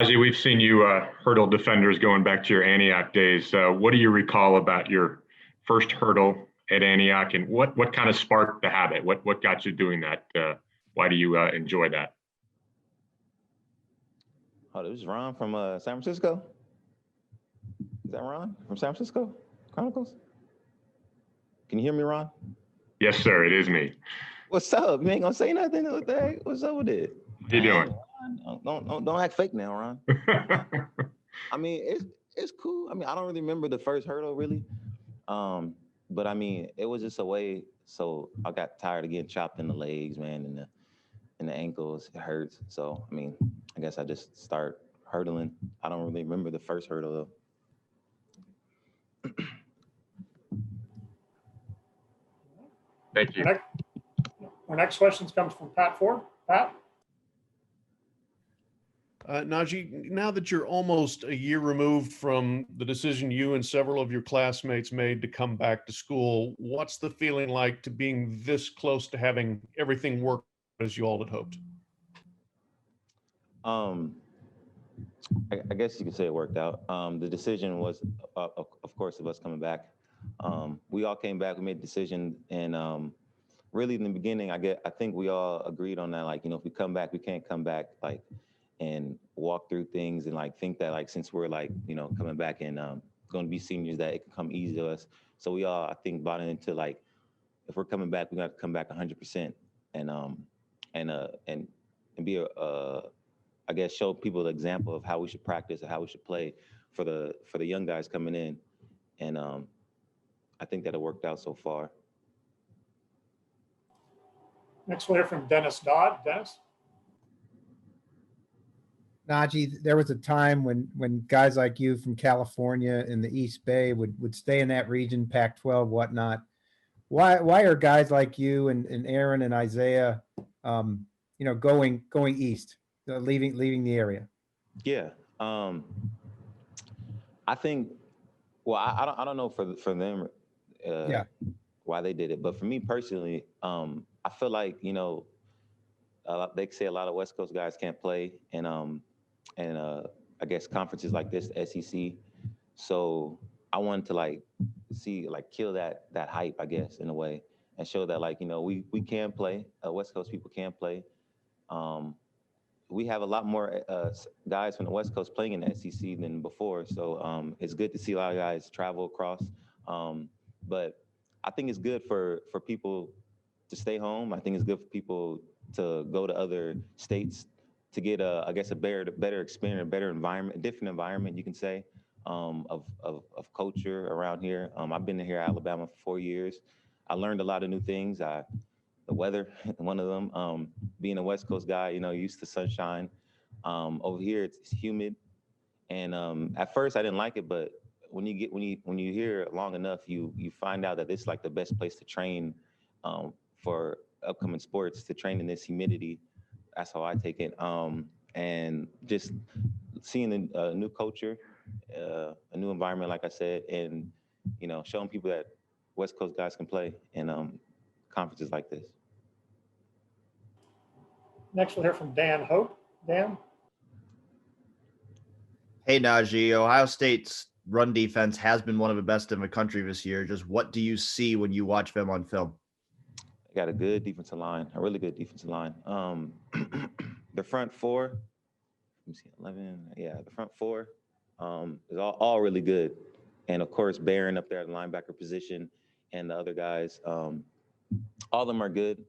Najee, we've seen you hurdle defenders going back to your Antioch days. What do you recall about your first hurdle at Antioch, and what kind of sparked the habit? What got you doing that? Why do you enjoy that? Oh, this is Ron from San Francisco. Is that Ron from San Francisco Chronicles? Can you hear me, Ron? Yes, sir. It is me. What's up? You ain't gonna say nothing? What the heck? What's up with it? How you doing? Don't act fake now, Ron. I mean, it's cool. I mean, I don't really remember the first hurdle really, but I mean, it was just a way. So I got tired of getting chopped in the legs, man, and the ankles. It hurts. So I mean, I guess I just start hurdling. I don't really remember the first hurdle though. Thank you. Our next question comes from Pat Ford. Pat? Najee, now that you're almost a year removed from the decision you and several of your classmates made to come back to school, what's the feeling like to being this close to having everything work as you all had hoped? I guess you could say it worked out. The decision was, of course, of us coming back. We all came back, we made a decision, and really in the beginning, I think we all agreed on that. Like, you know, if we come back, we can't come back like and walk through things and like think that like since we're like, you know, coming back and going to be seniors, that it can come easy to us. So we all, I think, bought into like, if we're coming back, we got to come back 100% and be I guess show people the example of how we should practice and how we should play for the young guys coming in. And I think that it worked out so far. Next we'll hear from Dennis Dodd. Dennis? Najee, there was a time when guys like you from California in the East Bay would stay in that region, Pac-12, whatnot. Why are guys like you and Aaron and Isaiah, you know, going east, leaving the area? Yeah, I think. Well, I don't know for them, why they did it, but for me personally, I feel like, you know, they say a lot of West Coast guys can't play, and I guess conferences like this, the SEC. So I wanted to like kill that hype, I guess, in a way, and show that like, you know, we can play. West Coast people can play. We have a lot more guys from the West Coast playing in the SEC than before. So it's good to see a lot of guys travel across. But I think it's good for people to stay home. I think it's good for people to go to other states to get I guess a better experience, a better environment, a different environment, you can say, of culture around here. I've been here in Alabama for 4 years. I learned a lot of new things. The weather, one of them. Being a West Coast guy, you know, used to sunshine. Over here, it's humid, and at first I didn't like it, but when you hear it long enough, you find out that it's like the best place to train for upcoming sports, to train in this humidity. That's how I take it. And just seeing a new culture, a new environment, like I said, and you know, showing people that West Coast guys can play in conferences like this. Next, we'll hear from Dan Hope. Dan? Hey, Najee. Ohio State's run defense has been one of the best in the country this year. Just what do you see when you watch them on film? They got a good defensive line, a really good defensive line. The front four, let me see, 11. Yeah, the front four is all really good. And of course, Barron up there at the linebacker position and the other guys, all of them are good.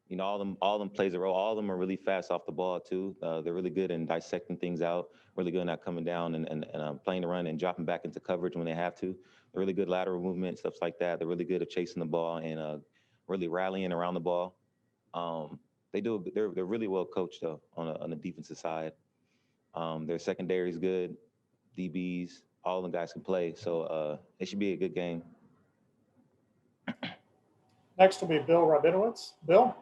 You know, all of them plays a role. All of them are really fast off the ball too. They're really good in dissecting things out, really good at coming down and playing the run and dropping back into coverage when they have to. They're really good lateral movement, stuff like that. They're really good at chasing the ball and really rallying around the ball. They're really well coached though on the defensive side. Their secondary is good. DBs, all of the guys can play. So it should be a good game. Next will be Bill Rabinowitz. Bill?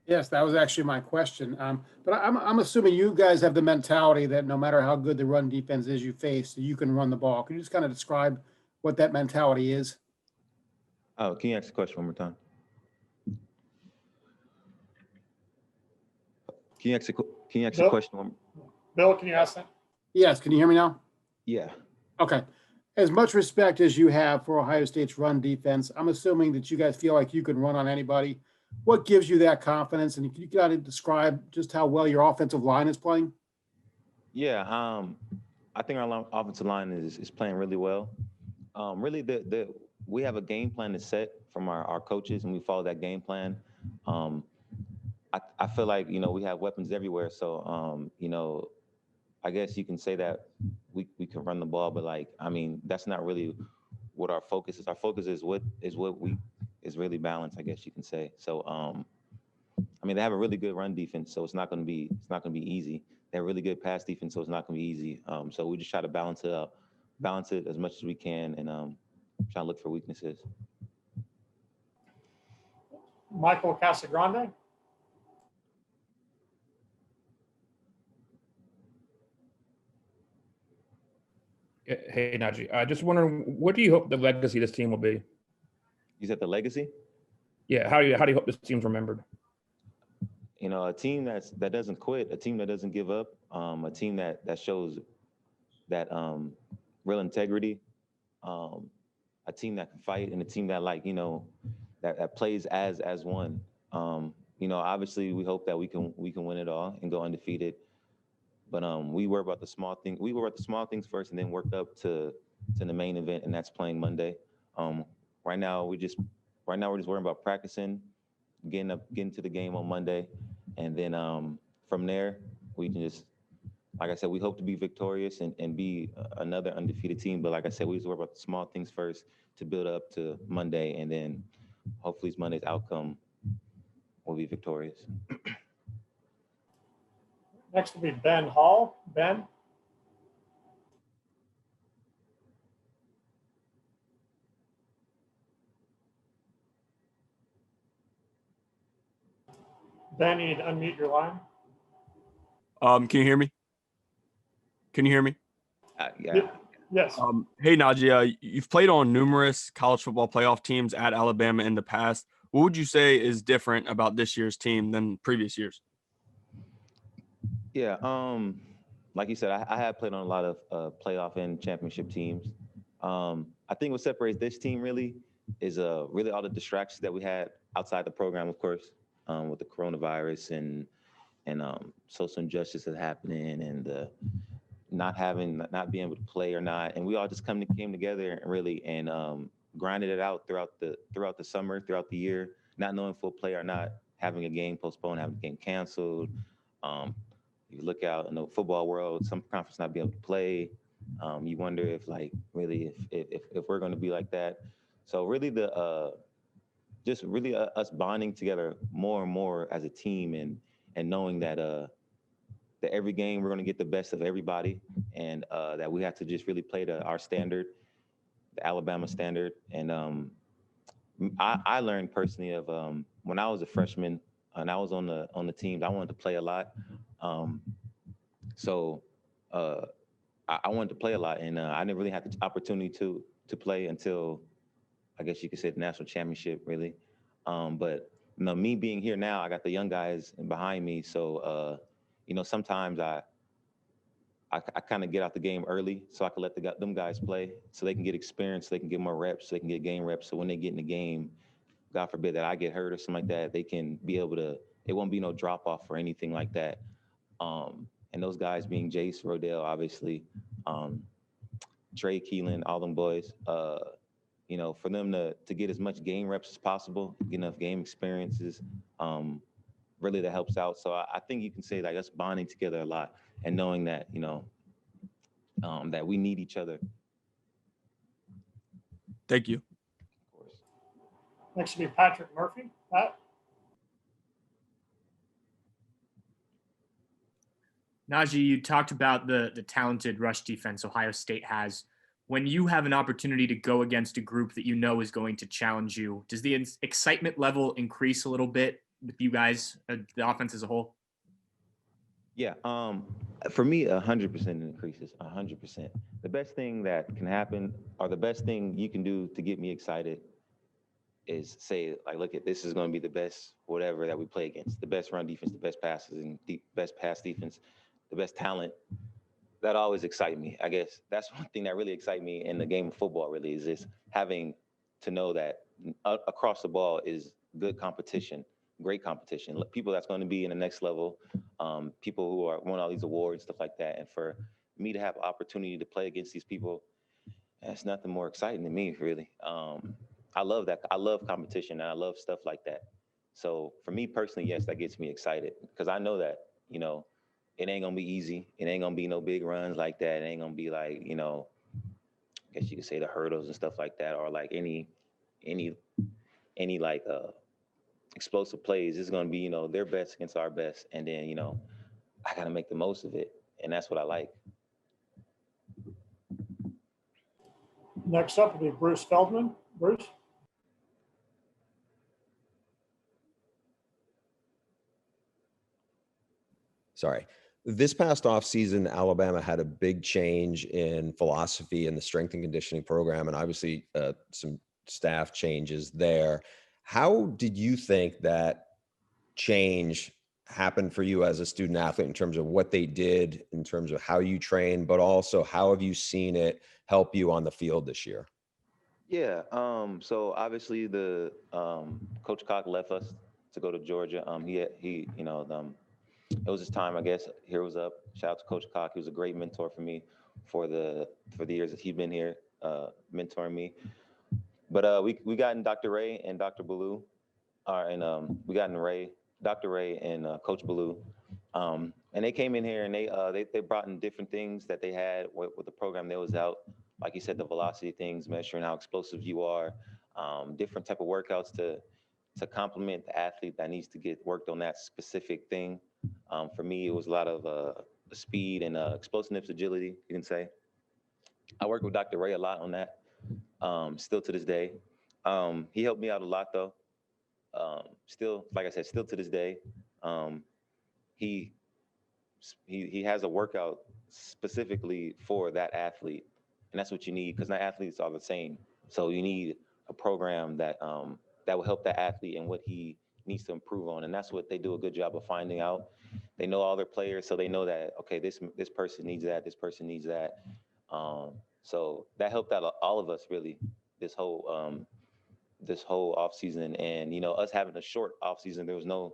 Yes, that was actually my question. But I'm assuming you guys have the mentality that no matter how good the run defense is you face, you can run the ball. Can you just kind of describe what that mentality is? Oh, can you ask the question one more time? Can you ask the Bill? question? Bill, can you ask that? Yes, can you hear me now? Yeah. Okay. As much respect as you have for Ohio State's run defense, I'm assuming that you guys feel like you can run on anybody. What gives you that confidence? And you got to describe just how well your offensive line is playing? Yeah. I think our offensive line is playing really well. Really, we have a game plan to set from our coaches, and we follow that game plan. I feel like, we have weapons everywhere. So, I guess you can say that we can run the ball, but that's not really what our focus is. Our focus is what is really balanced, I guess you can say. So, they have a really good run defense, so it's not going to be easy. They have a really good pass defense, so it's not going to be easy. So we just try to balance it as much as we can, and try to look for weaknesses. Michael Casagrande? Hey, Najee. Just wondering, what do you hope the legacy of this team will be? You said the legacy? Yeah. How do you hope this team's remembered? A team that doesn't quit, a team that doesn't give up, a team that shows that real integrity, a team that can fight, and a team that that plays as one. Obviously we hope that we can win it all and go undefeated. But we worry about the small things. We worry about the small things first, and then work up to the main event, and that's playing Monday. Right now we're just worrying about practicing, getting to the game on Monday, and then from there we can just, like I said, we hope to be victorious and be another undefeated team. But like I said, we just worry about the small things first to build up to Monday, and then hopefully Monday's outcome will be victorious. Next will be Ben Hall. Ben? Ben, you need to unmute your line. Can you hear me? Yeah. Yes. Hey, Najee, you've played on numerous college football playoff teams at Alabama in the past. What would you say is different about this year's team than previous years? Yeah, like you said, I have played on a lot of playoff and championship teams. I think what separates this team really is really all the distractions that we had outside the program, of course, with the coronavirus and social injustice that's happening, and not being able to play or not, and we all just came together really and grinded it out throughout the summer, throughout the year, not knowing if we'll play or not, having a game postponed, having a game canceled. You look out in the football world, some conference not be able to play. You wonder if if we're going to be like that. So really us bonding together more and more as a team, and knowing that that every game we're going to get the best of everybody, and that we have to just really play to our standard, the Alabama standard. And I learned personally of when I was a freshman and I was on the teams, I wanted to play a lot. So I wanted to play a lot, and I didn't really have the opportunity to play until, I guess you could say, the national championship, really. But me being here now, I got the young guys behind me, so sometimes I kind of get out the game early so I can let them guys play, so they can get experience, so they can get more reps, so they can get game reps. So when they get in the game, God forbid that I get hurt or something like that, they can be able to. It won't be no drop off or anything like that. And those guys being Jace, Rodell, obviously, Trey, Keelan, all them boys. For them to get as much game reps as possible, get enough game experiences, really that helps out. So I think you can say us bonding together a lot and knowing that, that we need each other. Thank you. Of course. Next will be Patrick Murphy. Pat? Najee, you talked about the talented rush defense Ohio State has. When you have an opportunity to go against a group that you know is going to challenge you, does the excitement level increase a little bit with you guys, the offense as a whole? Yeah, for me, 100% increases, 100%. The best thing that can happen, or the best thing you can do to get me excited, is say like, look at this is going to be the best whatever that we play against, the best run defense, the best passes and best pass defense, the best talent. That always excites me. I guess that's one thing that really excites me in the game of football. Really, is just having to know that across the ball is good competition, great competition. People that's going to be in the next level, people who are won all these awards, stuff like that. And for me to have opportunity to play against these people, that's nothing more exciting to me, really. I love that. I love competition and I love stuff like that. So for me personally, yes, that gets me excited because I know that, you know, it ain't gonna be easy. It ain't gonna be no big runs like that. It ain't gonna be like, you know, I guess you could say the hurdles and stuff like that, or like any like explosive plays. It's gonna be, you know, their best against our best, and then, you know, I gotta make the most of it, and that's what I like. Next up will be Bruce Feldman. Bruce. Sorry. This past offseason, Alabama had a big change in philosophy in the strength and conditioning program, and obviously some staff changes there. How did you think that change happened for you as a student athlete in terms of what they did, in terms of how you train, but also how have you seen it help you on the field this year? Yeah. So obviously the Coach Cock left us to go to Georgia. He you know, it was his time, I guess. Here was up. Shout out to Coach Cock. He was a great mentor for me for the years that he's been here, mentoring me. But we got in Dr. Ray and Dr. Ballou, and we got in Dr. Ray and Coach Ballou, and they came in here and they brought in different things that they had with the program that was out. Like you said, the velocity things, measuring how explosive you are, different type of workouts to complement the athlete that needs to get worked on that specific thing. For me, it was a lot of speed and explosiveness, agility, you can say. I worked with Dr. Ray a lot on that, still to this day. He helped me out a lot, though. Still, like I said, still to this day. He has a workout specifically for that athlete, and that's what you need because not athletes are the same. So you need a program that will help that athlete and what he needs to improve on, and that's what they do a good job of finding out. They know all their players, so they know that, okay, this person needs that, this person needs that. So that helped out all of us really this whole off season. And you know, us having a short off season, there was no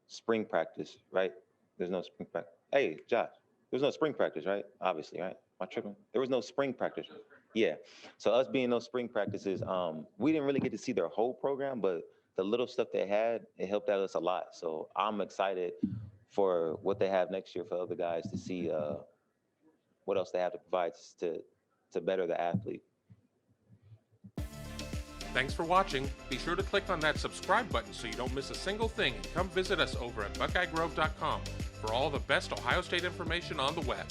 spring practice, right? There's no spring practice. Hey, Josh, there's no spring practice, right? Obviously, right? Am I tripping? There was no spring practice. Yeah. So us being those spring practices, we didn't really get to see their whole program, but the little stuff they had, it helped out us a lot. So I'm excited for what they have next year for other guys to see what else they have to provide to better the athlete. Thanks for watching. Be sure to click on that subscribe button so you don't miss a single thing, and come visit us over at BuckeyeGrove.com for all the best Ohio State information on the web.